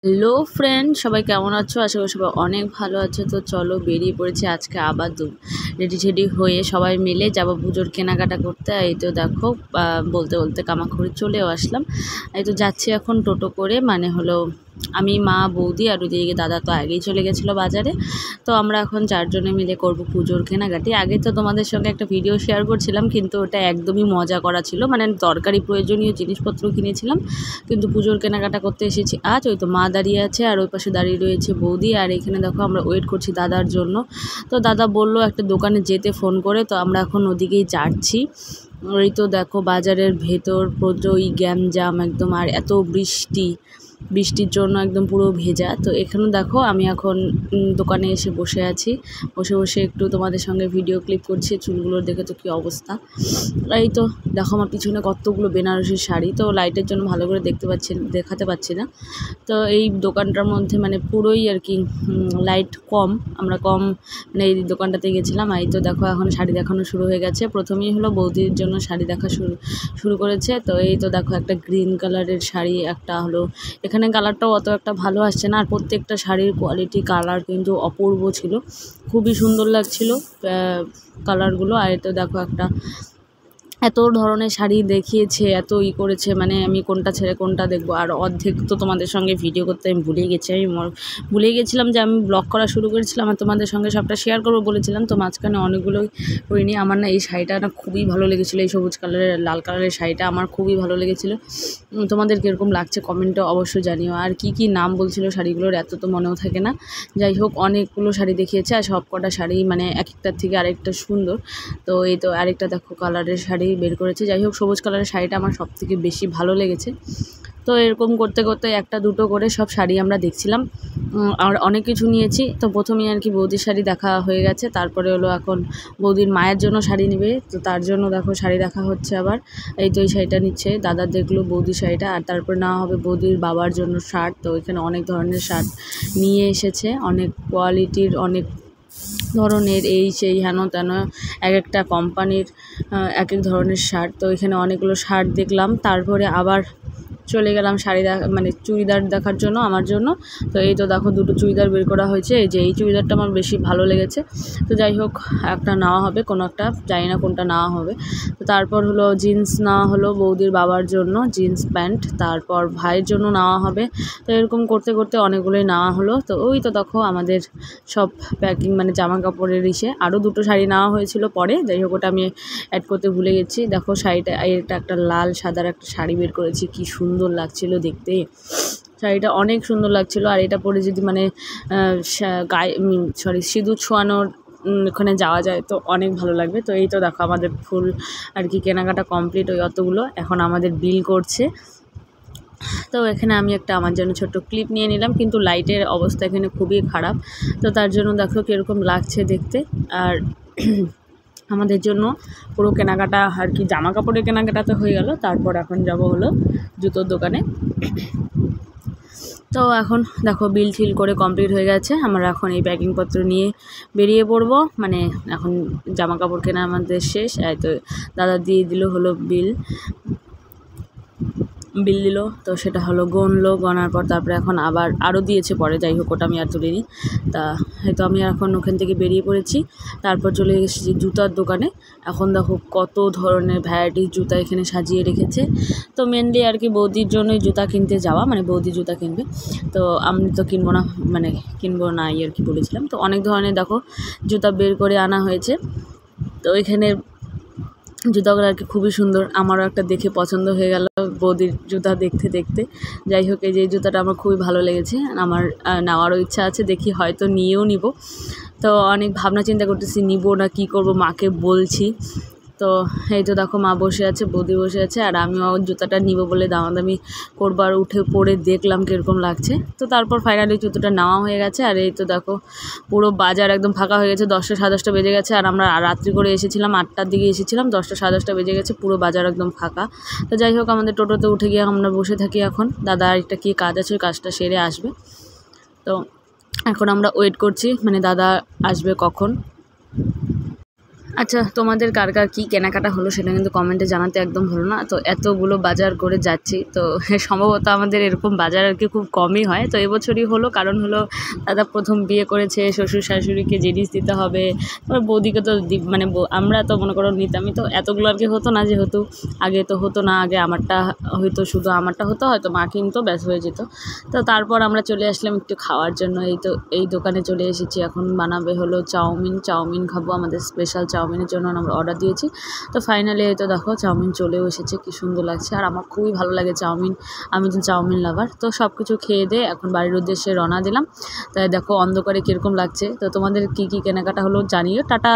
Hello friend, সবাই কেমন আছো? আশা করি সবাই অনেক ভালো আছো। তো চলো বেরিয়ে পড়েছি আজকে আবার রেডি টেডি হয়ে সবাই মিলে যাবো পুজোর কেনাকাটা করতে। এই তো দেখো বলতে বলতে কামাখ্যারে চলেও আসলাম। এই তো যাচ্ছি এখন টোটো করে, মানে হলো আমি, মা, বৌদি আর ওদিকে দাদা তো আগেই চলে গেছিলো বাজারে। তো আমরা এখন চারজনে মিলে করবো পুজোর কেনাকাটি। আগে তো তোমাদের সঙ্গে একটা ভিডিও শেয়ার করছিলাম, কিন্তু ওটা একদমই মজা করা ছিল, মানে দরকারি প্রয়োজনীয় জিনিসপত্র কিনেছিলাম, কিন্তু পুজোর কেনাকাটা করতে এসেছি আজ। ওই তো মা দাঁড়িয়ে আছে আর ওই পাশে দাঁড়িয়ে রয়েছে বৌদি, আর এখানে দেখো আমরা ওয়েট করছি দাদার জন্য। তো দাদা বললো একটা দোকানে যেতে ফোন করে, তো আমরা এখন ওদিকেই যাচ্ছি। ওই তো দেখো বাজারের ভেতর প্রচুর গ্যাঞ্জাম একদম, আর এত বৃষ্টির জন্য একদম পুরো ভেজা। তো এখানে দেখো আমি এখন দোকানে এসে বসে আছি, বসে একটু তোমাদের সঙ্গে ভিডিও ক্লিপ করছি। চুলগুলোর দেখে তো কী অবস্থা। এই তো দেখো আমার পিছনে কতগুলো বেনারসি শাড়ি, তো লাইটের জন্য ভালো করে দেখাতে পাচ্ছি না। তো এই দোকানটার মধ্যে মানে পুরোই আর কি লাইট কম, আমরা কম মানে এই দোকানটাতে গেছিলাম। এই তো দেখো এখন শাড়ি দেখানো শুরু হয়ে গেছে। প্রথমেই হলো বৌদির জন্য শাড়ি দেখা শুরু করেছে। তো এই তো দেখো একটা গ্রিন কালারের শাড়ি, একটা হলো এখানে কালারটাও অত একটা ভালো আসছে না, আর প্রত্যেকটা শাড়ির কোয়ালিটি কালার কিন্তু অপূর্ব ছিল, খুবই সুন্দর লাগছিল কালারগুলো। আর তো দেখো একটা এত ধরনের শাড়ি দেখিয়েছে, এত করেছে, মানে আমি কোনটা ছেড়ে কোনটা দেখবো। আর অর্ধেক তো তোমাদের সঙ্গে ভিডিও করতে আমি ভুলে গেছি। আমি ভুলে গেছিলাম যে আমি ব্লগ করা শুরু করেছিলাম আর তোমাদের সঙ্গে সবটা শেয়ার করবো বলেছিলাম, তো মাঝখানে অনেকগুলোই করিনি। আমার না এই শাড়িটা না খুবই ভালো লেগেছিলো, এই সবুজ কালারের লাল কালারের শাড়িটা আমার খুবই ভালো লেগেছিলো। তোমাদের কীরকম লাগছে কমেন্টে অবশ্যই জানিও। আর কি নাম বলছিল শাড়িগুলোর এত তো মনেও থাকে না। যাই হোক অনেকগুলো শাড়ি দেখিয়েছে, আর সব কটা শাড়ি মানে এক একটার থেকে আরেকটা সুন্দর। তো এই তো আরেকটা দেখো কালারের শাড়ি বের করেছে। যাই হোক সবুজ কালারের শাড়িটা আমার সবথেকে বেশি ভালো লেগেছে। তো এরকম করতে করতে একটা দুটো করে সব শাড়ি আমরা দেখছিলাম, আর অনেক কিছু নিয়েছি। তো প্রথমেই আর কি বৌদির শাড়ি দেখা হয়ে গেছে, তারপরে হলো এখন বৌদির মায়ের জন্য শাড়ি নেবে, তো তার জন্য দেখো শাড়ি দেখা হচ্ছে আবার। এই তো এই শাড়িটা নিচ্ছে দাদা, দেখলো বৌদির শাড়িটা, আর তারপরে নেওয়া হবে বৌদির বাবার জন্য শার্ট। তো এখানে অনেক ধরনের শার্ট নিয়ে এসেছে, অনেক কোয়ালিটির, অনেক ধরনের এই সেই হেন তেন, এক একটা কোম্পানির এক এক ধরনের শার্ট। তো এখানে অনেকগুলো শার্ট দেখলাম, তারপরে আবার চলে গেলাম শাড়ি মানে চুড়িদার দেখার জন্য আমার জন্য। তো এই তো দেখো দুটো চুড়িদার বের করা হয়েছে, এই যে এই চুড়িদারটা আমার বেশি ভালো লেগেছে। তো যাই হোক একটা নেওয়া হবে, কোনো একটা, জানি না কোনটা নেওয়া হবে। তো তারপর হলো জিন্স নেওয়া হলো বৌদির বাবার জন্য, জিন্স প্যান্ট, তারপর ভাইয়ের জন্য নেওয়া হবে। তো এরকম করতে করতে অনেকগুলোই নেওয়া হলো। তো ওই তো দেখো আমাদের সব প্যাকিং মানে জামা কাপড়ের আরও দুটো শাড়ি নেওয়া হয়েছিল পরে, যাই হোক ওটা আমি অ্যাড করতে ভুলে গেছি। দেখো শাড়িটা, এটা একটা লাল সাদার একটা শাড়ি বের করেছি, কি সুন্দর লাগছিল দেখতে, শাড়িটা অনেক সুন্দর লাগছিল। আর এটা পরে যদি মানে সিঁদুর ছোঁয়ানোর ওখানে যাওয়া যায় তো অনেক ভালো লাগবে। তো এই তো দেখো আমাদের ফুল আর কি কেনাকাটা কমপ্লিট, ওই অতগুলো এখন আমাদের বিল করছে। তো এখানে আমি একটা আমার জন্য ছোট্ট ক্লিপ নিয়ে নিলাম, কিন্তু লাইটের অবস্থা এখানে খুবই খারাপ, তো তার জন্য দেখো কীরকম লাগছে দেখতে। আর আমাদের জন্য পুরো কেনাকাটা আর কি জামা কাপড়ের কেনাকাটা তো হয়ে গেল, তারপর এখন যাব হলো জুতোর দোকানে। তো এখন দেখো বিল ঠিল করে কমপ্লিট হয়ে গেছে, আমরা এখন এই প্যাকিংপত্র নিয়ে বেরিয়ে পড়বো, মানে এখন জামা কাপড় কেনা আমাদের শেষ। তো দাদা দিয়ে দিল হলো বিল দিল, তো সেটা হলো গনার পর তারপরে এখন আবার আরও দিয়েছে পরে, যাই হোক ওটা আমি আর তুলিনি। তা হয়তো আমি এখন ওখান থেকে বেরিয়ে পড়েছি, তারপর চলে এসেছি জুতার দোকানে। এখন দেখো কত ধরনের ভ্যারাইটির জুতা এখানে সাজিয়ে রেখেছে। তো মেনলি আর কি বৌদির জন্যই জুতা কিনতে যাওয়া, মানে বৌদি জুতা কিনবে, তো আমি তো কিনবো না আর কি বলেছিলাম। তো অনেক ধরনের দেখো জুতা বের করে আনা হয়েছে। তো এখানে জুতাগুলো আর কি খুবই সুন্দর, আমারও একটা দেখে পছন্দ হয়ে গেল বৌদির জুতা দেখতে দেখতে। যাই হোক এই যে জুতাটা আমার খুবই ভালো লেগেছে, আমার নেওয়ারও ইচ্ছা আছে, দেখি হয়তো নিয়েও নিব। তো অনেক ভাবনা চিন্তা করতেছি নিব না কী করব, মাকে বলছি। তো এই তো দেখো মা বসে আছে, বৌদি বসে আছে, আর আমিও জুতাটা নিব বলে দামাদামি করবো, আর উঠে পড়ে দেখলাম কীরকম লাগছে। তো তারপর ফাইনালি জুতোটা নেওয়া হয়ে গেছে। আর এই তো দেখো পুরো বাজার একদম ফাঁকা হয়ে গেছে, 10টা সাড়ে 10টা বেজে গেছে, আর আমরা রাত্রি করে এসেছিলাম, 8টার দিকে এসেছিলাম, 10টা সাড়ে 10টা বেজে গেছে, পুরো বাজার একদম ফাঁকা। তো যাই হোক আমাদের টোটোতে উঠে গিয়ে আমরা বসে থাকি, এখন দাদা একটা কী কাজ আছে ওই কাজটা সেরে আসবে। তো এখন আমরা ওয়েট করছি, মানে দাদা আসবে কখন। আচ্ছা, তোমাদের কার কার কী কেনাকাটা হলো সেটা কিন্তু কমেন্টে জানাতে একদম ভুলো না। তো এতগুলো বাজার করে যাচ্ছি, তো সম্ভবত আমাদের এরকম বাজার আর কি খুব কমই হয়। তো এবছরই হলো, কারণ হলো দাদা প্রথম বিয়ে করেছে, শ্বশুর শাশুড়িকে জিনিস দিতে হবে, তারপর বৌদিকে তো মানে আমরা তো মনে করো নিতামই, তো এতগুলো আর কি হতো না, যেহেতু আগে তো হতো না, আগে আমারটা হয়তো শুধু আমারটা হতো, হয়তো মা কিনতো, ব্যাস হয়ে যেত। তো তারপর আমরা চলে আসলাম একটু খাওয়ার জন্য। এই দোকানে চলে এসেছি, এখন বানাবে হলো চাউমিন খাবো, আমাদের স্পেশাল চাউমিনের জন্য আমরা অর্ডার দিয়েছি। তো ফাইনালি এই তো দেখো চাউমিন চলেও এসেছে, কি সুন্দর লাগছে, আর আমার খুবই ভালো লাগে চাউমিন, আমি তো চাউমিন লাভার। তো সব কিছু খেয়ে দিয়ে এখন বাড়ির উদ্দেশ্যে রওনা দিলাম। তাই দেখো অন্ধকারে কীরকম লাগছে। তো তোমাদের কী কী কেনাকাটা হলো জানিও। টাটা।